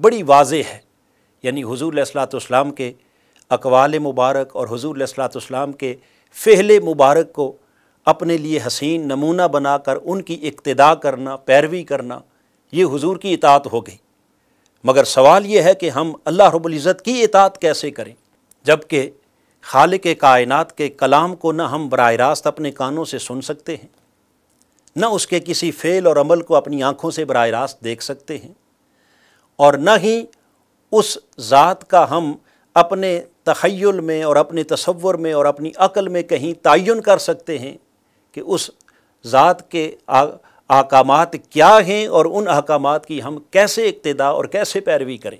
بڑی واضح ہے، یعنی حضور علیہ الصلوۃ والسلام کے اقوال مبارک اور حضور علیہ الصلوۃ والسلام کے فعل مبارک کو اپنے لیے حسین نمونہ بنا کر ان کی اقتداء کرنا، پیروی کرنا، یہ حضور کی اطاعت ہو گئی۔ مگر سوال یہ ہے کہ ہم اللہ رب العزت کی اطاعت کیسے کریں، جب کہ خالق کائنات کے کلام کو نہ ہم براہ راست اپنے کانوں سے سن سکتے ہیں، نہ اس کے کسی فعل اور عمل کو اپنی آنکھوں سے براہ راست دیکھ سکتے ہیں، اور نہ ہی اس ذات کا ہم اپنے تخیل میں اور اپنے تصور میں اور اپنی عقل میں کہیں تعین کر سکتے ہیں کہ اس ذات کے احکامات کیا ہیں اور ان احکامات کی ہم کیسے اقتداء اور کیسے پیروی کریں۔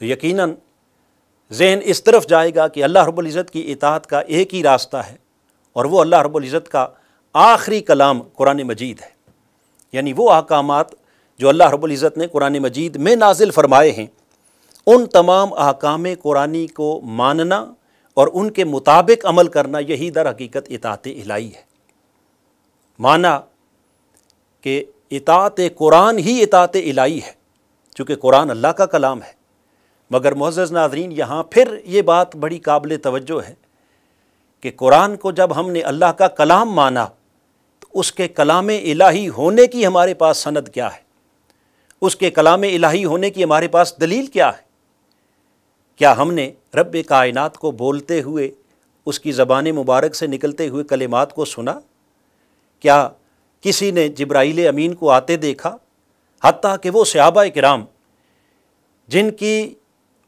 تو یقیناً ذہن اس طرف جائے گا کہ اللہ رب العزت کی اطاعت کا ایک ہی راستہ ہے، اور وہ اللہ رب العزت کا آخری کلام قرآن مجید ہے، یعنی وہ احکامات جو اللہ رب العزت نے قرآن مجید میں نازل فرمائے ہیں، ان تمام احکام قرآنی کو ماننا اور ان کے مطابق عمل کرنا، یہی در حقیقت اطاعت الہی ہے۔ مانا کہ اطاعت قرآن ہی اطاعت الہی ہے، چونکہ قرآن اللہ کا کلام ہے۔ مگر معزز ناظرین، یہاں پھر یہ بات بڑی قابل توجہ ہے کہ قرآن کو جب ہم نے اللہ کا کلام مانا تو اس کے کلام الہی ہونے کی ہمارے پاس سند کیا ہے؟ اس کے کلام الہی ہونے کی ہمارے پاس دلیل کیا ہے؟ کیا ہم نے رب کائنات کو بولتے ہوئے، اس کی زبان مبارک سے نکلتے ہوئے کلمات کو سنا؟ کیا کسی نے جبرائیل امین کو آتے دیکھا؟ حتیٰ کہ وہ صحابہ کرام جن کی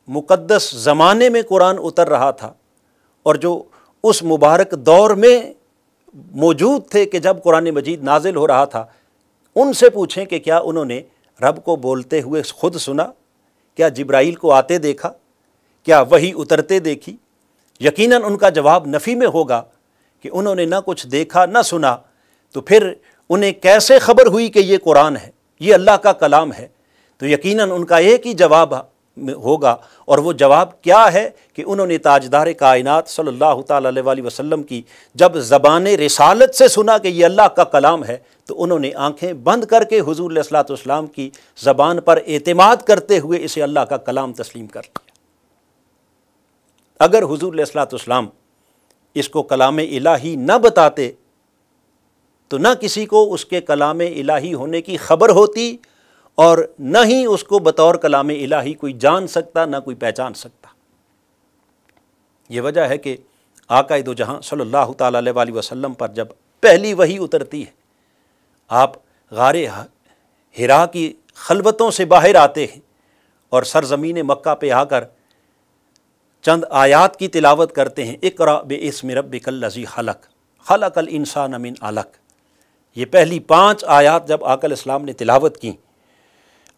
مقدس زمانے میں قرآن اتر رہا تھا اور جو اس مبارک دور میں موجود تھے کہ جب قرآن مجید نازل ہو رہا تھا، ان سے پوچھیں کہ کیا انہوں نے رب کو بولتے ہوئے خود سنا؟ کیا جبرائیل کو آتے دیکھا؟ کیا وحی اترتے دیکھی؟ یقیناً ان کا جواب نفی میں ہوگا کہ انہوں نے نہ کچھ دیکھا نہ سنا، تو پھر انہیں کیسے خبر ہوئی کہ یہ قرآن ہے، یہ اللہ کا کلام ہے؟ تو یقیناً ان کا ایک ہی جواب ہوگا، اور وہ جواب کیا ہے کہ انہوں نے تاجدار کائنات صلی اللہ تعالیٰ علیہ وسلم کی جب زبان رسالت سے سنا کہ یہ اللہ کا کلام ہے، تو انہوں نے آنکھیں بند کر کے حضور علیہ الصلوۃ والسلام کی زبان پر اعتماد کرتے ہوئے اسے اللہ کا کلام تسلیم کر لیا۔ اگر حضور علیہ الصلوۃ والسلام اس کو کلام الہی نہ بتاتے تو نہ کسی کو اس کے کلام الہی ہونے کی خبر ہوتی، اور نہ ہی اس کو بطور کلام الہی کوئی جان سکتا، نہ کوئی پہچان سکتا۔ یہ وجہ ہے کہ آقا دو جہاں صلی اللہ تعالیٰ علیہ وسلم پر جب پہلی وحی اترتی ہے، آپ غار حرا کی خلوتوں سے باہر آتے ہیں اور سرزمین مکہ پہ آ کر چند آیات کی تلاوت کرتے ہیں۔ اقرأ باسم ربک الذی خلق، خلق الانسان من علق۔ یہ پہلی 5 آیات جب آقا علیہ السلام نے تلاوت کی،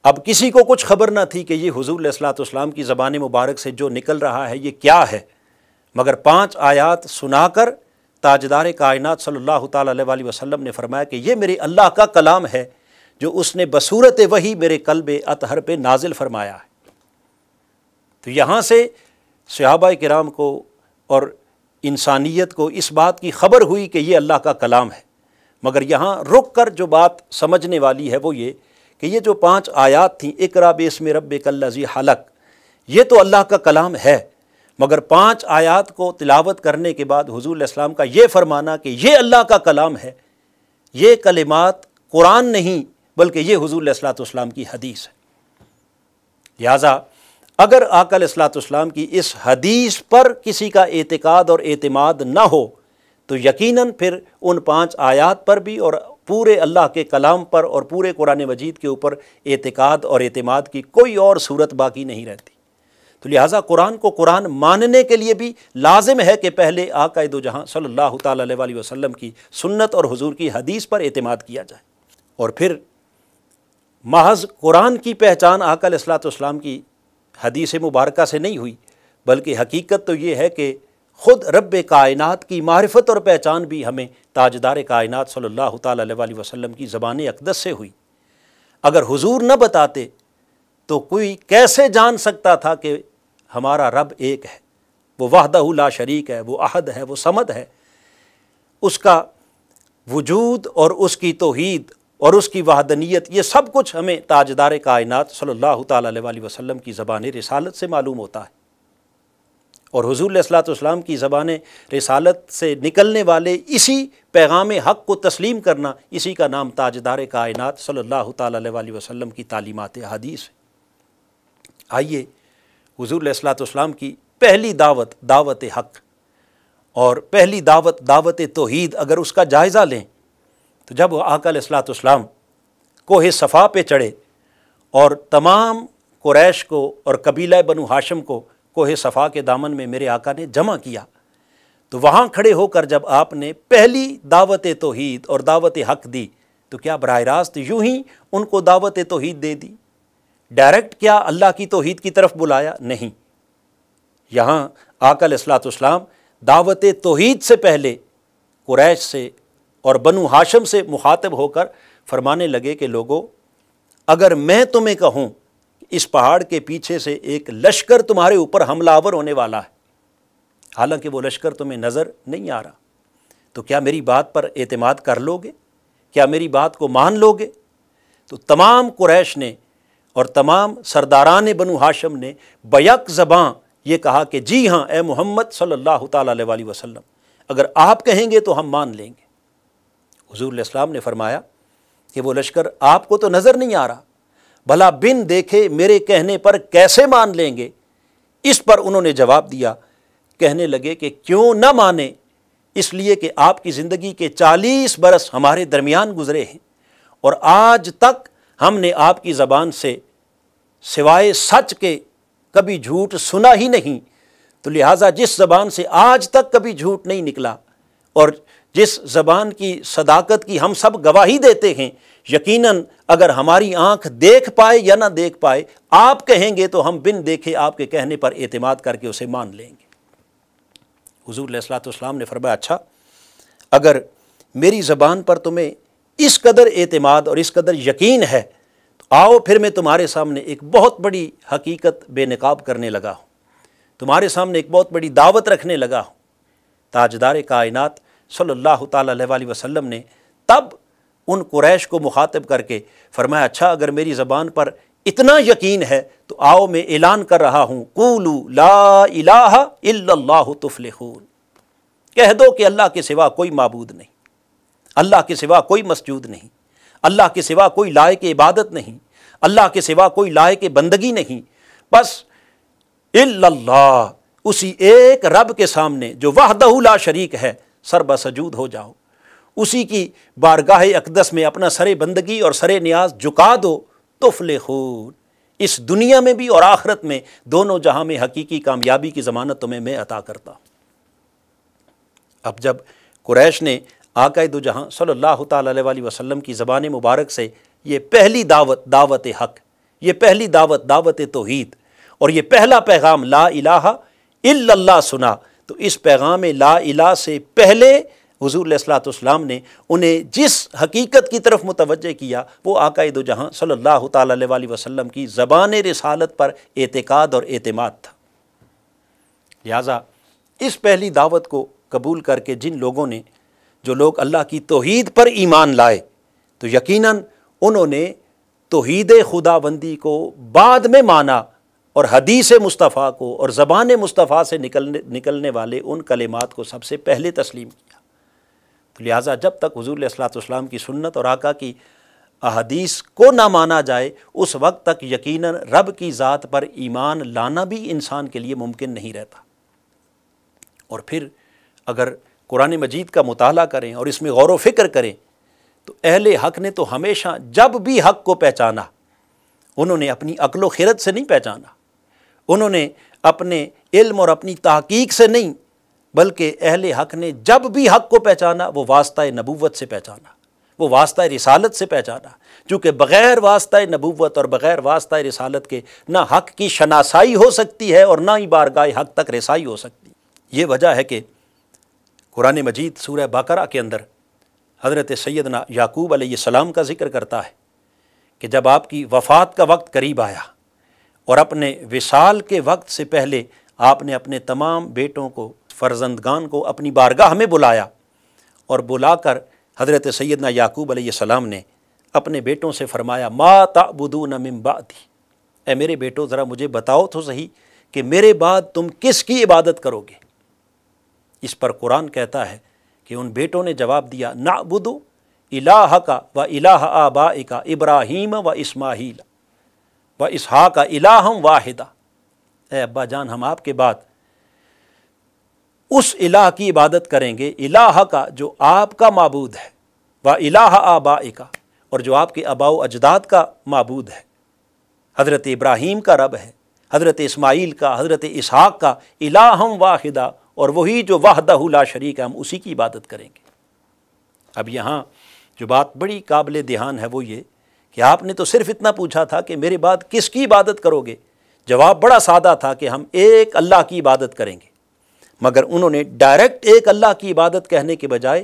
اب کسی کو کچھ خبر نہ تھی کہ یہ حضور علیہ الصلوۃ والسلام کی زبان مبارک سے جو نکل رہا ہے یہ کیا ہے، مگر 5 آیات سنا کر تاجدار کائنات صلی اللہ تعالیٰ علیہ وسلم نے فرمایا کہ یہ میرے اللہ کا کلام ہے جو اس نے بصورت وحی میرے قلب اطہر پہ نازل فرمایا ہے۔ تو یہاں سے صحابہ کرام کو اور انسانیت کو اس بات کی خبر ہوئی کہ یہ اللہ کا کلام ہے، مگر یہاں رک کر جو بات سمجھنے والی ہے وہ یہ کہ یہ جو 5 آیات تھیں، اقرأ باسم ربک الذی خلق، یہ تو اللہ کا کلام ہے، مگر 5 آیات کو تلاوت کرنے کے بعد حضور علیہ السلام کا یہ فرمانا کہ یہ اللہ کا کلام ہے، یہ کلمات قرآن نہیں بلکہ یہ حضور علیہ الصلوۃ والسلام کی حدیث ہے۔ لہٰذا اگر آقا علیہ الصلوۃ والسلام کی اس حدیث پر کسی کا اعتقاد اور اعتماد نہ ہو تو یقیناً پھر ان 5 آیات پر بھی اور پورے اللہ کے کلام پر اور پورے قرآن مجید کے اوپر اعتقاد اور اعتماد کی کوئی اور صورت باقی نہیں رہتی۔ تو لہٰذا قرآن کو قرآن ماننے کے لیے بھی لازم ہے کہ پہلے آقا دو جہاں صلی اللہ تعالیٰ علیہ وسلم کی سنت اور حضور کی حدیث پر اعتماد کیا جائے، اور پھر محض قرآن کی پہچان آقا علیہ الصلوۃ والسلام کی حدیث مبارکہ سے نہیں ہوئی، بلکہ حقیقت تو یہ ہے کہ خود رب کائنات کی معرفت اور پہچان بھی ہمیں تاجدار کائنات صلی اللہ تعالیٰ علیہ وسلم کی زبان اقدس سے ہوئی۔ اگر حضور نہ بتاتے تو کوئی کیسے جان سکتا تھا کہ ہمارا رب ایک ہے، وہ وحدہ لا شریک ہے، وہ احد ہے، وہ صمد ہے، اس کا وجود اور اس کی توحید اور اس کی وحدانیت، یہ سب کچھ ہمیں تاجدار کائنات صلی اللہ تعالیٰ علیہ وسلم کی زبان رسالت سے معلوم ہوتا ہے۔ اور حضور علیہ الصلوۃ والسلام کی زبان رسالت سے نکلنے والے اسی پیغام حق کو تسلیم کرنا، اسی کا نام تاجدار کائنات صلی اللہ تعالیٰ علیہ وسلم کی تعلیمات حدیث ہے۔ آئیے حضور علیہ الصلوۃ والسلام کی پہلی دعوت، دعوت حق، اور پہلی دعوت، دعوت توحید، اگر اس کا جائزہ لیں تو جب آقا علیہ الصلوۃ والسلام کوہ صفا پہ چڑھے اور تمام قریش کو اور قبیلہ بنو ہاشم کو کوہ صفا کے دامن میں میرے آقا نے جمع کیا، تو وہاں کھڑے ہو کر جب آپ نے پہلی دعوت توحید اور دعوت حق دی تو کیا براہ راست یوں ہی ان کو دعوت توحید دے دی؟ ڈائریکٹ کیا اللہ کی توحید کی طرف بلایا؟ نہیں، یہاں آقا علیہ الصلوۃ والسلام دعوت توحید سے پہلے قریش سے اور بنو ہاشم سے مخاطب ہو کر فرمانے لگے کہ لوگو، اگر میں تمہیں کہوں اس پہاڑ کے پیچھے سے ایک لشکر تمہارے اوپر حملہ آور ہونے والا ہے، حالانکہ وہ لشکر تمہیں نظر نہیں آ رہا، تو کیا میری بات پر اعتماد کر لو گے؟ کیا میری بات کو مان لو گے؟ تو تمام قریش نے اور تمام سرداران بنو ہاشم نے بیک زباں یہ کہا کہ جی ہاں اے محمد صلی اللہ تعالیٰ علیہ وسلم، اگر آپ کہیں گے تو ہم مان لیں گے۔ حضور علیہ السلام نے فرمایا کہ وہ لشکر آپ کو تو نظر نہیں آ رہا، بھلا بن دیکھے میرے کہنے پر کیسے مان لیں گے؟ اس پر انہوں نے جواب دیا، کہنے لگے کہ کیوں نہ مانے، اس لیے کہ آپ کی زندگی کے 40 برس ہمارے درمیان گزرے ہیں اور آج تک ہم نے آپ کی زبان سے سوائے سچ کے کبھی جھوٹ سنا ہی نہیں، تو لہٰذا جس زبان سے آج تک کبھی جھوٹ نہیں نکلا اور جس زبان کی صداقت کی ہم سب گواہی دیتے ہیں، یقیناً اگر ہماری آنکھ دیکھ پائے یا نہ دیکھ پائے، آپ کہیں گے تو ہم بن دیکھے آپ کے کہنے پر اعتماد کر کے اسے مان لیں گے۔ حضور علیہ الصلوۃ والسلام نے فرمایا اچھا، اگر میری زبان پر تمہیں اس قدر اعتماد اور اس قدر یقین ہے تو آؤ پھر میں تمہارے سامنے ایک بہت بڑی حقیقت بے نقاب کرنے لگا ہوں، تمہارے سامنے ایک بہت بڑی دعوت رکھنے لگا ہوں۔ تاجدار کائنات صلی اللہ تعالیٰ علیہ وسلم نے تب ان قریش کو مخاطب کر کے فرمایا اچھا، اگر میری زبان پر اتنا یقین ہے تو آؤ میں اعلان کر رہا ہوں، قولوا لا الہ الا اللہ تفلحون، کہہ دو کہ اللہ کے سوا کوئی معبود نہیں، اللہ کے سوا کوئی مسجود نہیں، اللہ کے سوا کوئی لائق عبادت نہیں، اللہ کے سوا کوئی لائق بندگی نہیں، بس الا اللہ، اسی ایک رب کے سامنے جو وحدہ لا شریک ہے سر بسجود ہو جاؤ، اسی کی بارگاہ اقدس میں اپنا سر بندگی اور سر نیاز جھکا دو، تفلحون، اس دنیا میں بھی اور آخرت میں دونوں جہاں میں حقیقی کامیابی کی ضمانت تمہیں میں عطا کرتا ہوں۔ اب جب قریش نے آقا دو جہاں صلی اللہ تعالیٰ علیہ وسلم کی زبان مبارک سے یہ پہلی دعوت، دعوت حق، یہ پہلی دعوت، دعوت توحید، اور یہ پہلا پیغام لا الہ الا اللہ سنا، تو اس پیغام لا الہ سے پہلے حضور علیہ الصلوۃ والسلام نے انہیں جس حقیقت کی طرف متوجہ کیا وہ آقا دو جہاں صلی اللہ تعالیٰ علیہ وسلم کی زبان رسالت پر اعتقاد اور اعتماد تھا۔ لہٰذا اس پہلی دعوت کو قبول کر کے جن لوگوں نے، جو لوگ اللہ کی توحید پر ایمان لائے، تو یقیناً انہوں نے توحید خداوندی کو بعد میں مانا اور حدیث مصطفیٰ کو اور زبان مصطفیٰ سے نکلنے والے ان کلمات کو سب سے پہلے تسلیم کیا۔ تو لہٰذا جب تک حضور علیہ الصلوۃ والسلام کی سنت اور آقا کی احادیث کو نہ مانا جائے، اس وقت تک یقیناً رب کی ذات پر ایمان لانا بھی انسان کے لیے ممکن نہیں رہتا۔ اور پھر اگر قرآن مجید کا مطالعہ کریں اور اس میں غور و فکر کریں تو اہل حق نے تو ہمیشہ جب بھی حق کو پہچانا، انہوں نے اپنی عقل و خرد سے نہیں پہچانا، انہوں نے اپنے علم اور اپنی تحقیق سے نہیں، بلکہ اہل حق نے جب بھی حق کو پہچانا وہ واسطہ نبوت سے پہچانا، وہ واسطہ رسالت سے پہچانا، چونکہ بغیر واسطہ نبوت اور بغیر واسطہ رسالت کے نہ حق کی شناسائی ہو سکتی ہے اور نہ ہی بارگاہ حق تک رسائی ہو سکتی۔ یہ وجہ ہے کہ قرآن مجید سورہ بقرہ کے اندر حضرت سیدنا یعقوب علیہ السلام کا ذکر کرتا ہے کہ جب آپ کی وفات کا وقت قریب آیا اور اپنے وصال کے وقت سے پہلے آپ نے اپنے تمام بیٹوں کو، فرزندگان کو اپنی بارگاہ میں بلایا، اور بلا کر حضرت سیدنا یعقوب علیہ السلام نے اپنے بیٹوں سے فرمایا ما تعبدون من بعدی، اے میرے بیٹوں ذرا مجھے بتاؤ تو صحیح کہ میرے بعد تم کس کی عبادت کرو گے۔ اس پر قرآن کہتا ہے کہ ان بیٹوں نے جواب دیا نعبد الہک و الہ آبائک ابراہیم و اسماعیل و اسحاق الہا واحدا، اے ابا جان ہم آپ کے بعد اس الہ کی عبادت کریں گے، الہ کا جو آپ کا معبود ہے، و الہ آبائک اور جو آپ کے آباء و اجداد کا معبود ہے، حضرت ابراہیم کا رب ہے، حضرت اسماعیل کا، حضرت اسحاق کا، الہا واحدا، اور وہی جو وحدہ لا شریک ہے، ہم اسی کی عبادت کریں گے۔ اب یہاں جو بات بڑی قابل دھیان ہے وہ یہ کہ آپ نے تو صرف اتنا پوچھا تھا کہ میرے بعد کس کی عبادت کرو گے، جواب بڑا سادہ تھا کہ ہم ایک اللہ کی عبادت کریں گے، مگر انہوں نے ڈائریکٹ ایک اللہ کی عبادت کہنے کے بجائے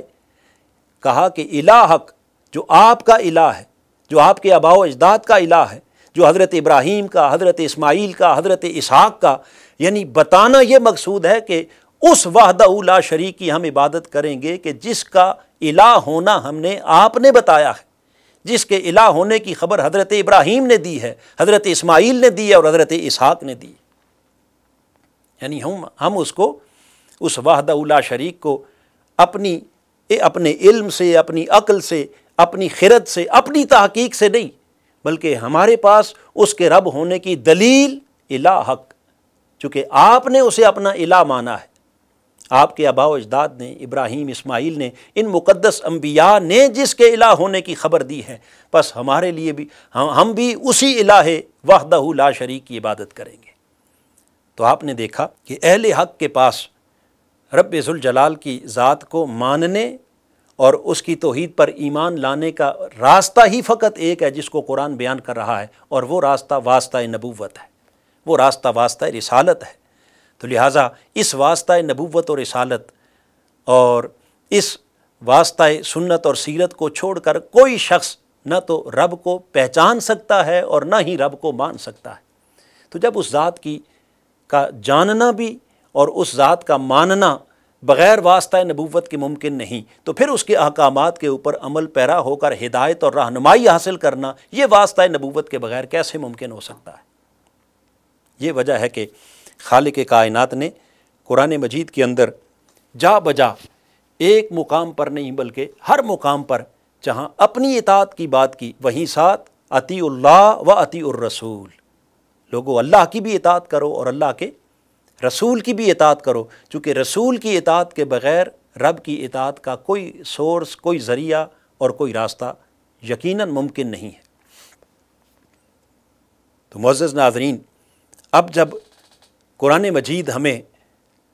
کہا کہ الہک جو آپ کا الہ ہے، جو آپ کے آباء و اجداد کا الہ ہے، جو حضرت ابراہیم کا، حضرت اسماعیل کا، حضرت اسحاق کا، یعنی بتانا یہ مقصود ہے کہ اس وحدہ لا شریک کی ہم عبادت کریں گے کہ جس کا الہ ہونا ہم نے آپ نے بتایا ہے، جس کے الہ ہونے کی خبر حضرت ابراہیم نے دی ہے، حضرت اسماعیل نے دی ہے اور حضرت اسحاق نے دی، یعنی ہم اس کو، اس وحدہ لا شریک کو اپنے علم سے، اپنی عقل سے، اپنی خرد سے، اپنی تحقیق سے نہیں، بلکہ ہمارے پاس اس کے رب ہونے کی دلیل الہک، چونکہ آپ نے اسے اپنا الہ مانا ہے، آپ کے آباء و اجداد نے، ابراہیم، اسماعیل نے، ان مقدس انبیاء نے جس کے الہ ہونے کی خبر دی ہے، بس ہمارے لیے بھی ہم بھی اسی الہ وحدہ لا شریک کی عبادت کریں گے۔ تو آپ نے دیکھا کہ اہل حق کے پاس رب ذوالجلال کی ذات کو ماننے اور اس کی توحید پر ایمان لانے کا راستہ ہی فقط ایک ہے جس کو قرآن بیان کر رہا ہے، اور وہ راستہ واسطہ نبوت ہے، وہ راستہ واسطہ رسالت ہے۔ تو لہٰذا اس واسطہ نبوت اور رسالت اور اس واسطہ سنت اور سیرت کو چھوڑ کر کوئی شخص نہ تو رب کو پہچان سکتا ہے اور نہ ہی رب کو مان سکتا ہے۔ تو جب اس ذات کا جاننا بھی اور اس ذات کا ماننا بغیر واسطہ نبوت کے ممکن نہیں، تو پھر اس کے احکامات کے اوپر عمل پیرا ہو کر ہدایت اور رہنمائی حاصل کرنا یہ واسطہ نبوت کے بغیر کیسے ممکن ہو سکتا ہے؟ یہ وجہ ہے کہ خالق کائنات نے قرآن مجید کے اندر جا بجا ایک مقام پر نہیں بلکہ ہر مقام پر جہاں اپنی اطاعت کی بات کی، وہیں ساتھ اطیع اللہ و اطیع الرسول، لوگو اللہ کی بھی اطاعت کرو اور اللہ کے رسول کی بھی اطاعت کرو، چونکہ رسول کی اطاعت کے بغیر رب کی اطاعت کا کوئی سورس، کوئی ذریعہ اور کوئی راستہ یقیناً ممکن نہیں ہے۔ تو معزز ناظرین، اب جب قرآن مجید ہمیں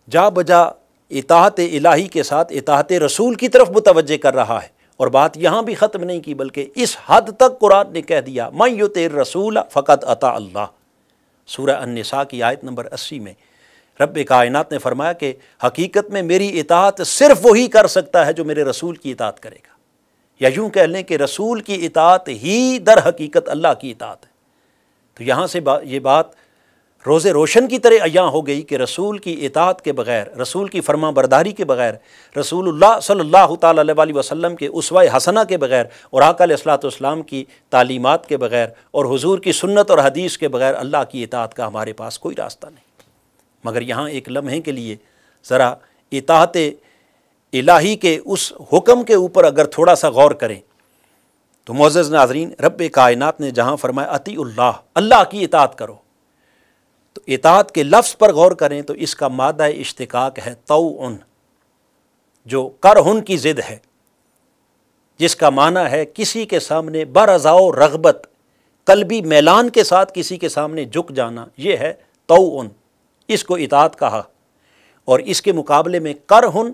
جا بجا اطاعت الہی کے ساتھ اطاعت رسول کی طرف متوجہ کر رہا ہے، اور بات یہاں بھی ختم نہیں کی بلکہ اس حد تک قرآن نے کہہ دیا من یطع الرسول فقد اطاع اللہ۔ سورہ النساء کی آیت نمبر 80 میں رب کائنات نے فرمایا کہ حقیقت میں میری اطاعت صرف وہی کر سکتا ہے جو میرے رسول کی اطاعت کرے گا، یا یوں کہہ لیں کہ رسول کی اطاعت ہی در حقیقت اللہ کی اطاعت ہے۔ تو یہاں سے یہ بات روز روشن کی طرح عیاں ہو گئی کہ رسول کی اطاعت کے بغیر، رسول کی فرما برداری کے بغیر، رسول اللہ صلی اللہ تعالیٰ علیہ وسلم کے اسوہ حسنہ کے بغیر اور آقا علیہ الصلوۃ والسلام کی تعلیمات کے بغیر اور حضور کی سنت اور حدیث کے بغیر اللہ کی اطاعت کا ہمارے پاس کوئی راستہ نہیں۔ مگر یہاں ایک لمحے کے لیے ذرا اطاعت الہی کے اس حکم کے اوپر اگر تھوڑا سا غور کریں تو معزز ناظرین، رب کائنات نے جہاں فرمایا اطیع اللہ، اللہ کی اطاعت کرو، تو اطاعت کے لفظ پر غور کریں تو اس کا مادہ اشتقاق ہے طوع، جو کرہن کی ضد ہے، جس کا معنی ہے کسی کے سامنے برضا و رغبت، قلبی میلان کے ساتھ کسی کے سامنے جھک جانا، یہ ہے طوع، اس کو اطاعت کہا۔ اور اس کے مقابلے میں کرہن،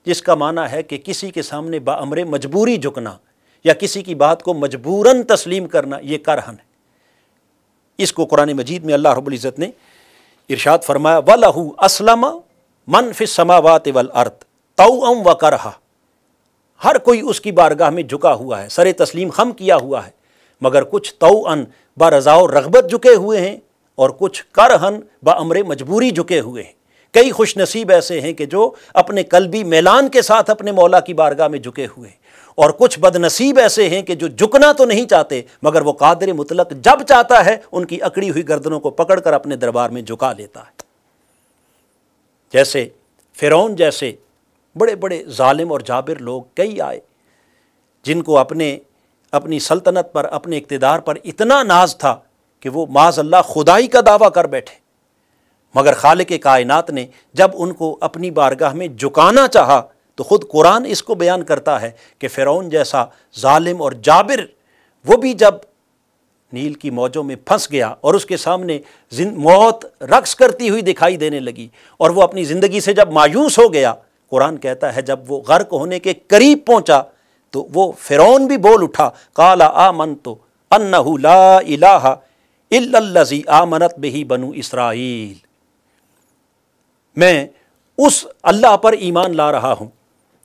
جس کا معنی ہے کہ کسی کے سامنے بامر مجبوری جھکنا یا کسی کی بات کو مجبوراً تسلیم کرنا، یہ کرہن ہے۔ اس کو قرآن مجید میں اللہ رب العزت نے ارشاد فرمایا وَلَهُ أَسْلَمَ مَنْ فِي السَّمَاوَاتِ وَالْأَرْضِ طَوْعًا وَكَرْهًا، ہر کوئی اس کی بارگاہ میں جھکا ہوا ہے، سر تسلیم خم کیا ہوا ہے، مگر کچھ طوعاً برضا و رغبت جھکے ہوئے ہیں اور کچھ کرہن بامر مجبوری جھکے ہوئے ہیں۔ کئی خوش نصیب ایسے ہیں کہ جو اپنے قلبی میلان کے ساتھ اپنے مولا کی بارگاہ میں جھکے ہوئے ہیں، اور کچھ بد نصیب ایسے ہیں کہ جو جھکنا تو نہیں چاہتے مگر وہ قادر مطلق جب چاہتا ہے ان کی اکڑی ہوئی گردنوں کو پکڑ کر اپنے دربار میں جھکا لیتا ہے۔ جیسے فرعون جیسے بڑے بڑے ظالم اور جابر لوگ کئی آئے جن کو اپنی سلطنت پر، اپنے اقتدار پر اتنا ناز تھا کہ وہ معاذ اللہ خدائی کا دعویٰ کر بیٹھے، مگر خالق کائنات نے جب ان کو اپنی بارگاہ میں جھکانا چاہا تو خود قرآن اس کو بیان کرتا ہے کہ فرعون جیسا ظالم اور جابر وہ بھی جب نیل کی موجوں میں پھنس گیا اور اس کے سامنے موت رقص کرتی ہوئی دکھائی دینے لگی اور وہ اپنی زندگی سے جب مایوس ہو گیا، قرآن کہتا ہے جب وہ غرق ہونے کے قریب پہنچا تو وہ فرعون بھی بول اٹھا، قال آمنت انہ لا الہ الا الذی آمنت بہ بنو اسرائیل، میں اس اللہ پر ایمان لا رہا ہوں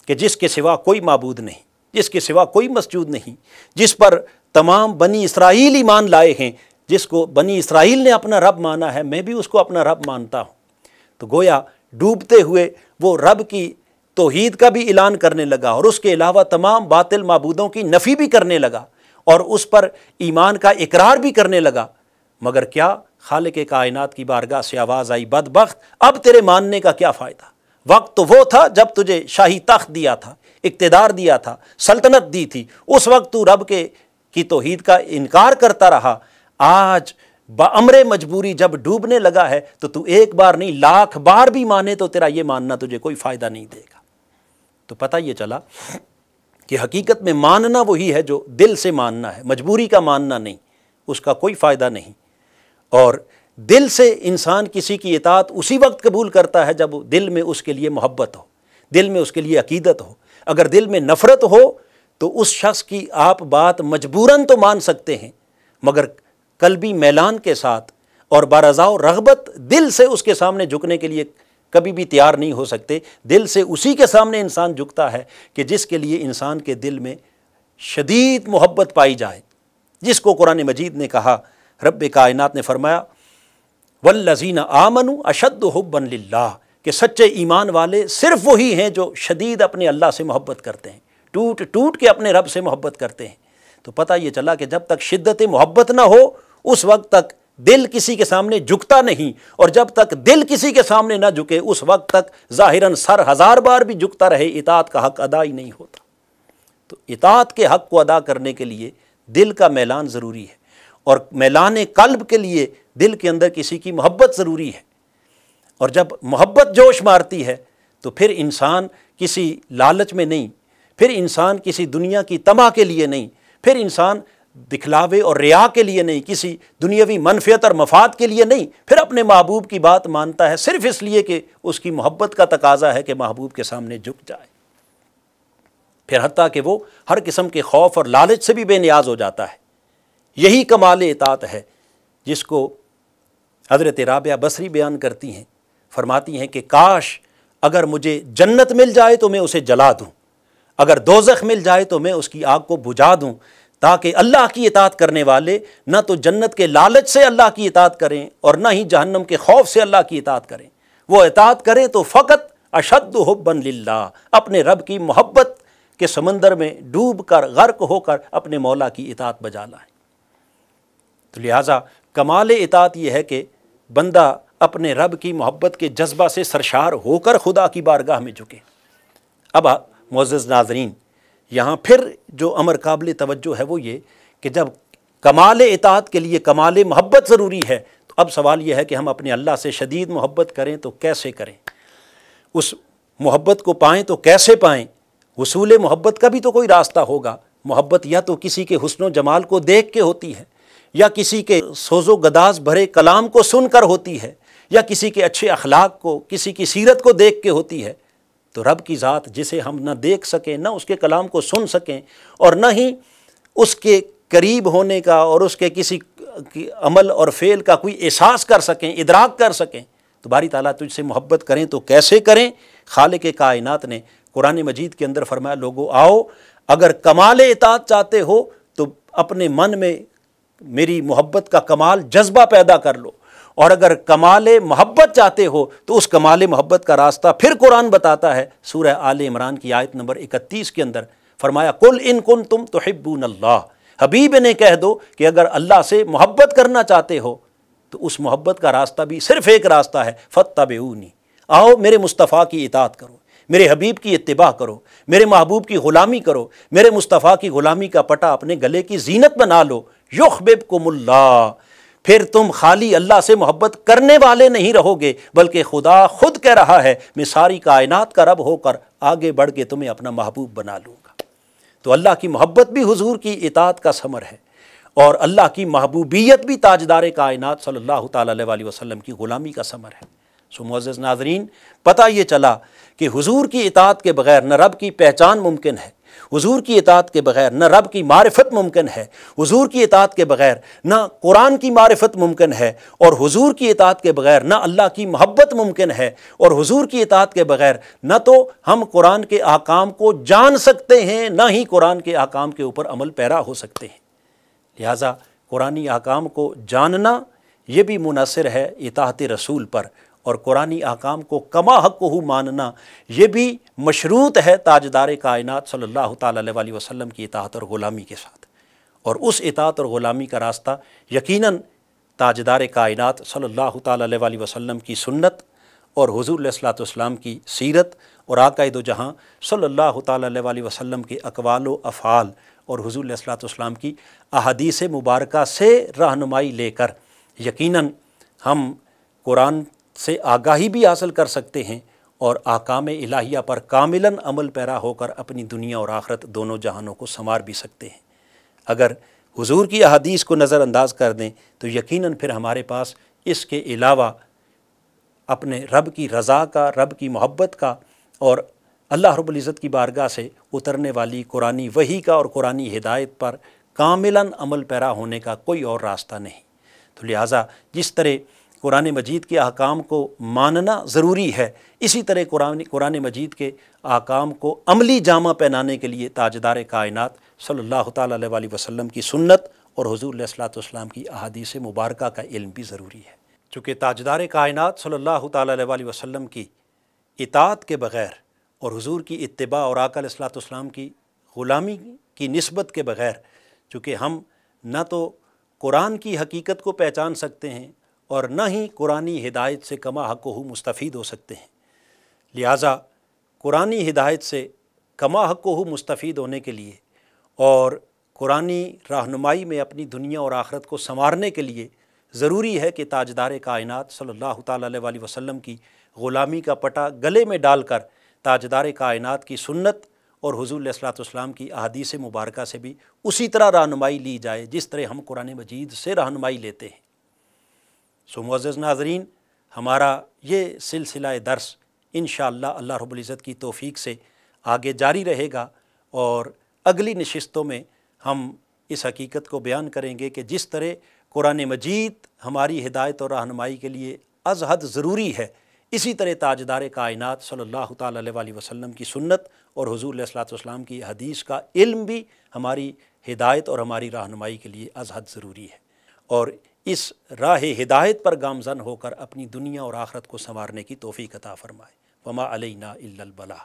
کہ جس کے سوا کوئی معبود نہیں، جس کے سوا کوئی مسجود نہیں، جس پر تمام بنی اسرائیل ایمان لائے ہیں، جس کو بنی اسرائیل نے اپنا رب مانا ہے، میں بھی اس کو اپنا رب مانتا ہوں۔ تو گویا ڈوبتے ہوئے وہ رب کی توحید کا بھی اعلان کرنے لگا اور اس کے علاوہ تمام باطل معبودوں کی نفی بھی کرنے لگا اور اس پر ایمان کا اقرار بھی کرنے لگا، مگر کیا خالق کائنات کی بارگاہ سے آواز آئی، بدبخت اب تیرے ماننے کا کیا فائدہ؟ وقت تو وہ تھا جب تجھے شاہی تخت دیا تھا، اقتدار دیا تھا، سلطنت دی تھی، اس وقت تو رب کی توحید کا انکار کرتا رہا، آج بامر مجبوری جب ڈوبنے لگا ہے تو ایک بار نہیں لاکھ بار بھی مانے تو تیرا یہ ماننا تجھے کوئی فائدہ نہیں دے گا۔ تو پتہ یہ چلا کہ حقیقت میں ماننا وہی ہے جو دل سے ماننا ہے، مجبوری کا ماننا نہیں، اس کا کوئی فائدہ نہیں۔ اور دل سے انسان کسی کی اطاعت اسی وقت قبول کرتا ہے جب دل میں اس کے لیے محبت ہو، دل میں اس کے لیے عقیدت ہو۔ اگر دل میں نفرت ہو تو اس شخص کی آپ بات مجبوراً تو مان سکتے ہیں مگر قلبی میلان کے ساتھ اور برضا و رغبت دل سے اس کے سامنے جھکنے کے لیے کبھی بھی تیار نہیں ہو سکتے۔ دل سے اسی کے سامنے انسان جھکتا ہے کہ جس کے لیے انسان کے دل میں شدید محبت پائی جائے، جس کو قرآن مجید نے کہا، رب کائنات نے فرمایا والذین آمنوا اشد حبا للہ، کہ سچے ایمان والے صرف وہی ہیں جو شدید اپنے اللہ سے محبت کرتے ہیں، ٹوٹ ٹوٹ کے اپنے رب سے محبت کرتے ہیں۔ تو پتہ یہ چلا کہ جب تک شدت محبت نہ ہو اس وقت تک دل کسی کے سامنے جھکتا نہیں، اور جب تک دل کسی کے سامنے نہ جھکے اس وقت تک ظاہراً سر ہزار بار بھی جھکتا رہے اطاعت کا حق ادا ہی نہیں ہوتا۔ تو اطاعت کے حق کو ادا کرنے کے لیے دل کا میلان ضروری ہے، اور میلان قلب کے لیے دل کے اندر کسی کی محبت ضروری ہے، اور جب محبت جوش مارتی ہے تو پھر انسان کسی لالچ میں نہیں، پھر انسان کسی دنیا کی طمع کے لیے نہیں، پھر انسان دکھلاوے اور ریا کے لیے نہیں، کسی دنیاوی منفعت اور مفاد کے لیے نہیں، پھر اپنے محبوب کی بات مانتا ہے صرف اس لیے کہ اس کی محبت کا تقاضا ہے کہ محبوب کے سامنے جھک جائے، پھر حتیٰ کہ وہ ہر قسم کے خوف اور لالچ سے بھی بے نیاز ہو جاتا ہے۔ یہی کمال اطاعت ہے جس کو حضرت رابعہ بصری بیان کرتی ہیں، فرماتی ہیں کہ کاش اگر مجھے جنت مل جائے تو میں اسے جلا دوں، اگر دوزخ مل جائے تو میں اس کی آگ کو بجھا دوں، تاکہ اللہ کی اطاعت کرنے والے نہ تو جنت کے لالچ سے اللہ کی اطاعت کریں اور نہ ہی جہنم کے خوف سے اللہ کی اطاعت کریں، وہ اطاعت کریں تو فقط اشد حبا للہ، اپنے رب کی محبت کے سمندر میں ڈوب کر غرق ہو کر اپنے مولا کی اطاعت بجا لائیں۔ تو لہٰذا کمال اطاعت یہ ہے کہ بندہ اپنے رب کی محبت کے جذبہ سے سرشار ہو کر خدا کی بارگاہ میں جھکے۔ اب معزز ناظرین، یہاں پھر جو امر قابل توجہ ہے وہ یہ کہ جب کمال اطاعت کے لیے کمال محبت ضروری ہے تو اب سوال یہ ہے کہ ہم اپنے اللہ سے شدید محبت کریں تو کیسے کریں، اس محبت کو پائیں تو کیسے پائیں؟ حصول محبت کا بھی تو کوئی راستہ ہوگا۔ محبت یا تو کسی کے حسن و جمال کو دیکھ کے ہوتی ہے، یا کسی کے سوز و گداز بھرے کلام کو سن کر ہوتی ہے، یا کسی کے اچھے اخلاق کو، کسی کی سیرت کو دیکھ کے ہوتی ہے۔ تو رب کی ذات جسے ہم نہ دیکھ سکیں، نہ اس کے کلام کو سن سکیں، اور نہ ہی اس کے قریب ہونے کا اور اس کے کسی عمل اور فعل کا کوئی احساس کر سکیں، ادراک کر سکیں، تو باری تعالیٰ تجھ سے محبت کریں تو کیسے کریں؟ خالق کائنات نے قرآن مجید کے اندر فرمایا، لوگو آؤ، اگر کمال اطاعت چاہتے ہو تو اپنے من میں میری محبت کا کمال جذبہ پیدا کر لو، اور اگر کمال محبت چاہتے ہو تو اس کمال محبت کا راستہ پھر قرآن بتاتا ہے۔ سورہ آل عمران کی آیت نمبر 31 کے اندر فرمایا قل ان کنتم تحبون اللہ، حبیب نے کہہ دو کہ اگر اللہ سے محبت کرنا چاہتے ہو تو اس محبت کا راستہ بھی صرف ایک راستہ ہے، فاتبعونی، آؤ میرے مصطفیٰ کی اطاعت کرو، میرے حبیب کی اتباع کرو، میرے محبوب کی غلامی کرو، میرے مصطفیٰ کی غلامی کا پٹا اپنے گلے کی زینت بنا لو، یحببکم اللہ، پھر تم خالی اللہ سے محبت کرنے والے نہیں رہو گے بلکہ خدا خود کہہ رہا ہے میں ساری کائنات کا رب ہو کر آگے بڑھ کے تمہیں اپنا محبوب بنا لوں گا۔ تو اللہ کی محبت بھی حضور کی اطاعت کا ثمر ہے، اور اللہ کی محبوبیت بھی تاجدار کائنات صلی اللہ تعالیٰ علیہ وسلم کی غلامی کا ثمر ہے۔ سو معزز ناظرین، پتہ یہ چلا کہ حضور کی اطاعت کے بغیر نہ رب کی پہچان ممکن ہے، حضور کی اطاعت کے بغیر نہ رب کی معرفت ممکن ہے، حضور کی اطاعت کے بغیر نہ قرآن کی معرفت ممکن ہے، اور حضور کی اطاعت کے بغیر نہ اللہ کی محبت ممکن ہے، اور حضور کی اطاعت کے بغیر نہ تو ہم قرآن کے احکام کو جان سکتے ہیں، نہ ہی قرآن کے احکام کے اوپر عمل پیرا ہو سکتے ہیں۔ لہٰذا قرآنی احکام کو جاننا یہ بھی منحصر ہے اطاعت رسول پر، اور قرآنی احکام کو کما حقہ ماننا یہ بھی مشروط ہے تاجدار کائنات صلی اللہ تعالیٰ علیہ وسلم کی اطاعت اور غلامی کے ساتھ۔ اور اس اطاعت اور غلامی کا راستہ یقیناً تاجدار کائنات صلی اللہ تعالیٰ علیہ وسلم کی سنت اور حضور علیہ الصلوۃ والسلام کی سیرت اور آقا دو جہاں صلی اللہ تعالیٰ علیہ وسلم کے اقوال و افعال اور حضور علیہ الصلوۃ والسلام کی احادیث مبارکہ سے رہنمائی لے کر یقیناً ہم قرآن سے آگاہی بھی حاصل کر سکتے ہیں، اور احکام الہیہ پر کاملاً عمل پیرا ہو کر اپنی دنیا اور آخرت دونوں جہانوں کو سنوار بھی سکتے ہیں۔ اگر حضور کی احادیث کو نظر انداز کر دیں تو یقیناً پھر ہمارے پاس اس کے علاوہ اپنے رب کی رضا کا، رب کی محبت کا، اور اللہ رب العزت کی بارگاہ سے اترنے والی قرآنی وحی کا اور قرآنی ہدایت پر کاملاً عمل پیرا ہونے کا کوئی اور راستہ نہیں۔ تو لہٰذا جس طرح قرآن مجید کے احکام کو ماننا ضروری ہے، اسی طرح قرآن مجید کے احکام کو عملی جامہ پہنانے کے لیے تاجدار کائنات صلی اللہ تعالیٰ علیہ وسلم کی سنت اور حضور علیہ الصلوۃ والسلام کی احادیث مبارکہ کا علم بھی ضروری ہے۔ چونکہ تاجدار کائنات صلی اللہ تعالیٰ علیہ وسلم کی اطاعت کے بغیر اور حضور کی اتباع اور آقا علیہ الصلوۃ والسلام کی غلامی کی نسبت کے بغیر چونکہ ہم نہ تو قرآن کی حقیقت کو پہچان سکتے ہیں اور نہ ہی قرآنی ہدایت سے کما حقہ مستفید ہو سکتے ہیں، لہٰذا قرآنی ہدایت سے کما حقہ مستفید ہونے کے لیے اور قرآنی رہنمائی میں اپنی دنیا اور آخرت کو سنوارنے کے لیے ضروری ہے کہ تاجدار کائنات صلی اللہ تعالیٰ علیہ وسلم کی غلامی کا پٹا گلے میں ڈال کر تاجدار کائنات کی سنت اور حضور علیہ الصلوۃ والسلام کی احادیث مبارکہ سے بھی اسی طرح رہنمائی لی جائے جس طرح ہم قرآن مجید سے رہنمائی لیتے ہیں۔ سو معزز ناظرین، ہمارا یہ سلسلہ درس انشاءاللہ اللہ رب العزت کی توفیق سے آگے جاری رہے گا، اور اگلی نشستوں میں ہم اس حقیقت کو بیان کریں گے کہ جس طرح قرآن مجید ہماری ہدایت اور رہنمائی کے لیے از حد ضروری ہے، اسی طرح تاجدار کائنات صلی اللہ تعالیٰ علیہ وسلم کی سنت اور حضور علیہ الصلوۃ والسلام کی حدیث کا علم بھی ہماری ہدایت اور ہماری رہنمائی کے لیے از حد ضروری ہے، اور اس راہ ہدایت پر گامزن ہو کر اپنی دنیا اور آخرت کو سنوارنے کی توفیق عطا فرمائے۔ وما علینا الا البلاغ۔